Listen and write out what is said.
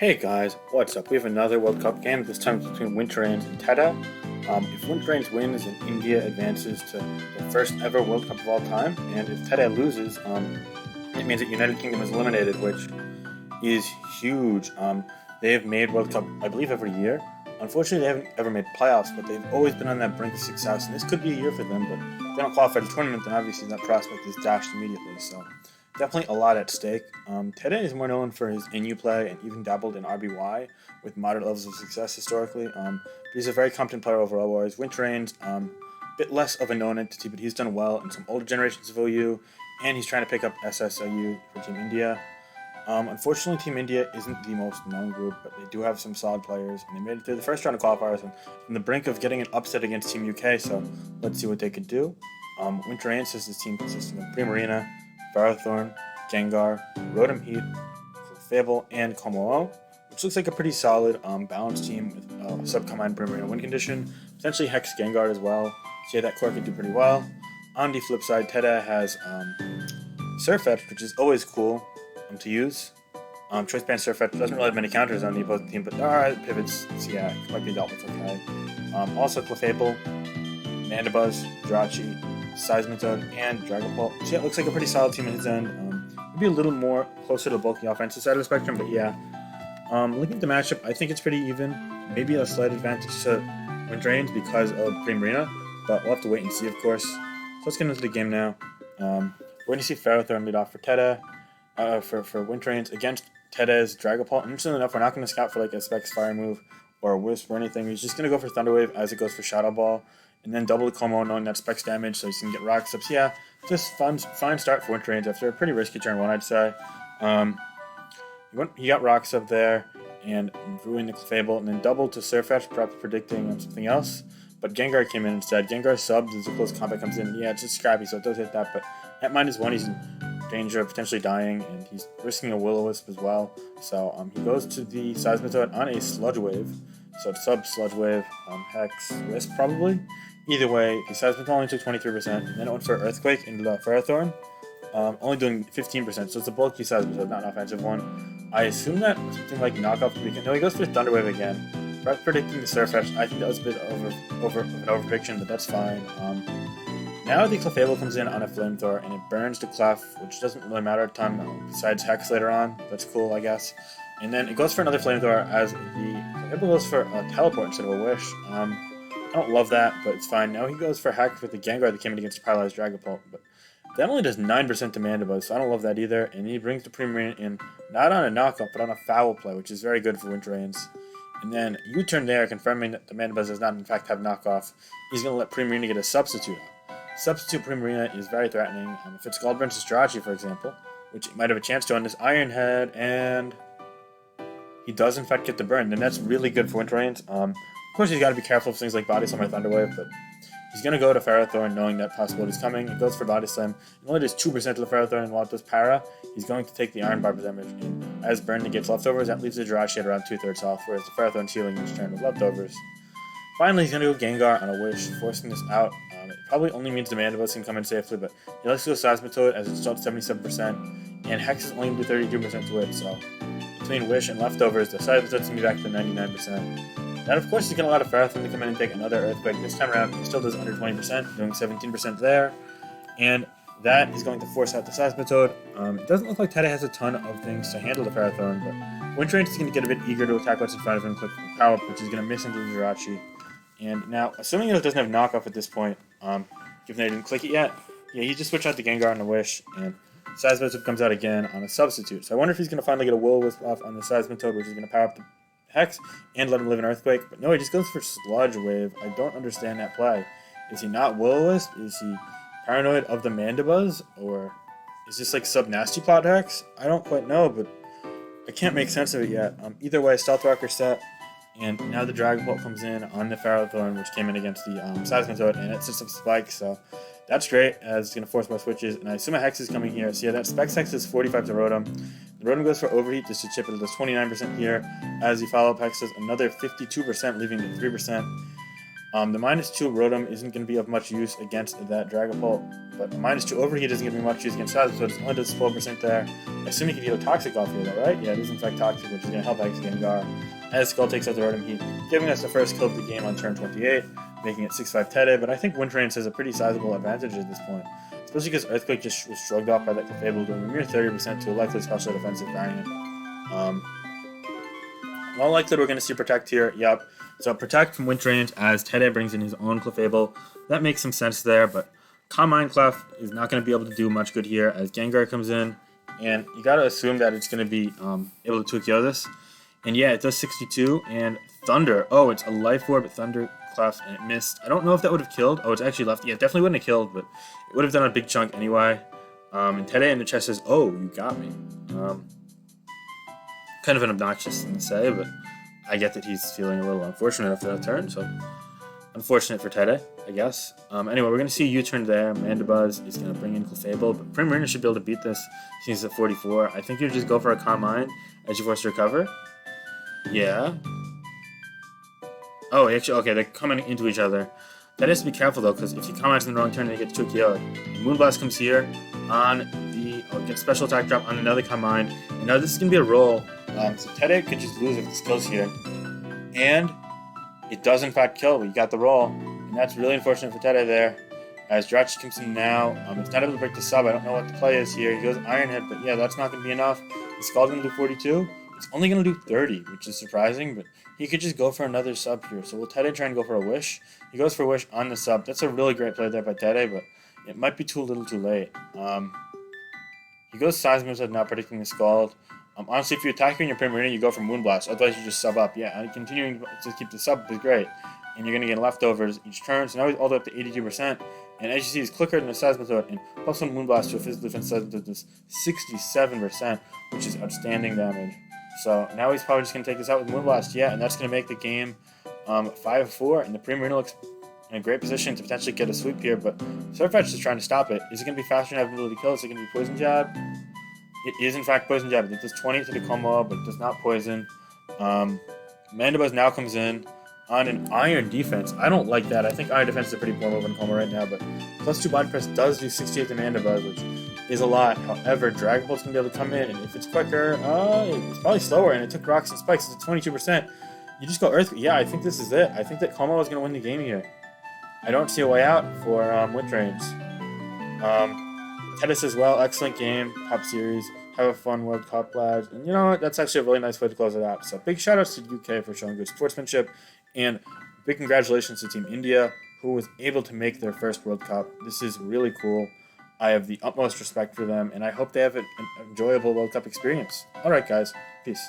Hey guys, what's up? We have another World Cup game, this time between Winterains and Teddeh. If Winterains wins, then India advances to the first ever World Cup of all time, and if Teddeh loses, it means that United Kingdom is eliminated, which is huge. They have made World Cup, I believe, every year. Unfortunately, they haven't ever made playoffs, but they've always been on that brink of success, and this could be a year for them, but if they don't qualify for the tournament, then obviously that prospect is dashed immediately, so definitely a lot at stake. Teddeh is more known for his NU play and even dabbled in RBY with moderate levels of success historically. But he's a very competent player overall, whereas Winterains, a bit less of a known entity, but he's done well in some older generations of OU, and he's trying to pick up SSOU for Team India. Unfortunately, Team India isn't the most known group, but they do have some solid players, and they made it through the first round of qualifiers and on the brink of getting an upset against Team UK, so let's see what they could do. Winterains is this team consisting of Primarina, Farthorn, Gengar, Rotom Heat, Fable, and Komodo, which looks like a pretty solid balanced team with subcombined Primarina win condition, potentially Hex Gengar as well. So yeah, that core could do pretty well. On the flip side, Teddeh has Surfetch, which is always cool to use. Choice Band Surfetch doesn't really have many counters on the opposing team, but there are pivots, so yeah, it might be dealt with okay. Also, Clefable, Mandibuzz, Jirachi, Seismitoad, and Dragapult. So yeah, it looks like a pretty solid team at his end. Maybe a little more closer to the bulky offensive side of the spectrum, but yeah. Looking at the matchup, I think it's pretty even. Maybe a slight advantage to Winterains because of Primarina, but we'll have to wait and see, of course. So let's get into the game now. We're going to see Farthorn lead off for Teddeh, for Winterains against Teddeh's Dragapult. Interestingly enough, we're not going to scout for like a Specs Fire move or a Wisp or anything. He's just going to go for Thunder Wave as it goes for Shadow Ball, and then double the Como, knowing that Specs damage, so he's going to get Rock Subs. Yeah, just fine start for Winterains after a pretty risky turn one, I'd say. He got Rock Sub there, and ruined the Fable, and then double to Surfetch, perhaps predicting on something else. But Gengar came in instead. Gengar subs as the close combat comes in. Yeah, it's just scrappy, so it does hit that, but at -1, he's in danger of potentially dying, and he's risking a Will-O-Wisp as well. So he goes to the Seismitoad on a Sludge Wave. So it's sub Sludge Wave, Hex, Wisp probably. Either way, the Seismitoad only took 23%, and then it went for Earthquake into the Farthorn, only doing 15%, so it's a bulky Seismitoad, not an offensive one. I assume that something like knockoff could be. No, he goes for Thunder Wave again. Perhaps predicting the Surfetch. I think that was a bit of an over prediction, but that's fine. Now the Clefable comes in on a Flamethrower, and it burns the Clef, which doesn't really matter a ton, besides Hex later on. That's cool, I guess. And then it goes for another Flamethrower as the Clefable goes for a Teleport instead of a Wish. I don't love that, but it's fine. Now he goes for Hex with the Gengar that came in against the Paralyzed Dragapult, but that only does 9% to Mandibuzz, so I don't love that either. And he brings the Primarina in, not on a knockup, but on a foul play, which is very good for Winterains. And then U-turn there, confirming that the Mandibuzz does not in fact have knockoff. He's going to let Primarina get a substitute up. Substitute Primarina is very threatening. If it's Scald Burns Jirachi, for example, which it might have a chance to on this Iron Head, and he does in fact get the burn, then that's really good for Winterains. Of course, he's got to be careful of things like Body Slam or Thunder Wave, but he's going to go to Farthorn knowing that possibility is coming. He goes for Body Slam. It only does 2% to the Farthorn, and while it does Para, he's going to take the Iron Barb damage. And as Burn gets leftovers, that leaves the Jirachi at around 2/3 health, whereas the Farthorn's healing each turn with leftovers. Finally, he's going to go Gengar on a Wish, forcing this out. It probably only means the Mandibuzz can come in safely, but he likes to go Seismitoad as it's still at 77%, and Hex is only going to do 32% to it, so between Wish and leftovers, the Seismitoad's going to be back to 99%. That, of course, is going to allow Farthorn to come in and take another Earthquake. This time around, he still does under 20%, doing 17% there. And that is going to force out the Seismitoad. It doesn't look like Teddeh has a ton of things to handle the Farthorn, but Winterains is going to get a bit eager to attack what's in front of him, click Power Up, which is going to miss into the Jirachi. And now, assuming it doesn't have knockoff at this point, given that he didn't click it yet, yeah, he just switched out the Gengar on a Wish, and Seismitoad comes out again on a substitute. So I wonder if he's going to finally get a Will-O-Wisp off on the Seismitoad, which is going to power up the Hex and let him live in Earthquake. But no, he just goes for Sludge Wave. I don't understand that play. Is he not Will-O-Wisp? Is he paranoid of the Mandibuzz? Or is this like sub-nasty plot Hex? I don't quite know, but I can't make sense of it yet. Either way, Stealth Rocker set. And now the Dragapult comes in on the Farthorn, which came in against the Seismitoad, and it sets up Spike, so that's great, as it's going to force more switches. And I assume a Hex is coming here. So yeah, that Specs Hex is 45 to Rotom. The Rotom goes for Overheat just to chip it. It does 29% here, as the follow-up Hex does another 52%, leaving it 3%. The -2 Rotom isn't going to be of much use against that Dragapult, but the -2 Overheat isn't going to be much use against that, so it's only does 12% there. I assume he can deal Toxic off here though, right? Yeah, it is in fact Toxic, which is going to help X Gengar. As Skull takes out the Rotom Heat, giving us the first kill of the game on turn 28, making it 6-5 Teddeh, but I think Winterains has a pretty sizable advantage at this point, especially because Earthquake just was shrugged off by that Clefable, doing a mere 30% to a likely special defensive variant. In all likelihood, we're going to see Protect here. Yep. So Protect from Winterains as Teddeh brings in his own Clefable. That makes some sense there, but Calm Mind Clef is not going to be able to do much good here as Gengar comes in. And you got to assume that it's going to be able to 2-KO this. And yeah, it does 62. And Thunder. Oh, it's a Life Orb Thunder Clef, and it missed. I don't know if that would have killed. Oh, it's actually left. Yeah, it definitely wouldn't have killed, but it would have done a big chunk anyway. And Teddeh in the chest says, "Oh, you got me." Kind of an obnoxious thing to say, but I get that he's feeling a little unfortunate after that turn, so unfortunate for Teddeh, I guess. Anyway, we're going to see a U-turn there. Mandibuzz is going to bring in Clefable, but Primarina should be able to beat this since it's at 44. I think you just go for a Calm Mind as you force to recover. Yeah. Oh, actually, okay, they're coming into each other. That has to be careful, though, because if you Calm Mind in the wrong turn, then you get 2-KO'd. Moonblast comes here on the... gets special attack drop on another Calm Mind. And now this is going to be a roll. So Teddeh could just lose if this kills here. And it does in fact kill. We got the roll. And that's really unfortunate for Teddeh there. As Dratch comes in now. It's not able to break the sub. I don't know what the play is here. He goes Iron Head, but yeah, that's not going to be enough. The Skull's going to do 42. It's only going to do 30, which is surprising, but he could just go for another sub here. So will Teddeh try and go for a Wish? He goes for a Wish on the sub. That's a really great play there by Teddeh, but it might be too little too late. He goes Seismicide, not predicting the Scald. Honestly, if you attack here in your Primarina, you go for Moonblast. Otherwise, you just sub up. Yeah, and continuing to keep the sub is great. And you're going to get leftovers each turn. So now he's all the way up to 82%. And as you see, he's quicker than the Seismicide. And plus one Moonblast to a physical defense Seismicide does 67%, which is outstanding damage. So now he's probably just going to take this out with Moonblast. Yeah, and that's going to make the game 5-4. And the Primarina looks in a great position to potentially get a sweep here. But Surfetch is trying to stop it. Is it going to be faster and have ability to kill? Is it going to be Poison Jab? It is in fact Poison Jab. It does 20 to the combo, but it does not poison. Mandibuzz now comes in on an Iron Defense. I don't like that. I think Iron Defense is a pretty poor move in combo right now, but +2 Body Press does do 68 to Mandibuzz, which is a lot. However, Dragapult's going to be able to come in, and if it's quicker, it's probably slower, and it took Rocks and Spikes. It's at 22%. You just go Earthquake. Yeah, I think this is it. I think that Como is going to win the game here. I don't see a way out for Winterains. Teddeh as well, excellent game, top series, have a fun World Cup, lads. And you know what, that's actually a really nice way to close it out. So big shout outs to UK for showing good sportsmanship, and big congratulations to Team India, who was able to make their first World Cup. This is really cool. I have the utmost respect for them, and I hope they have an enjoyable World Cup experience. Alright guys, peace.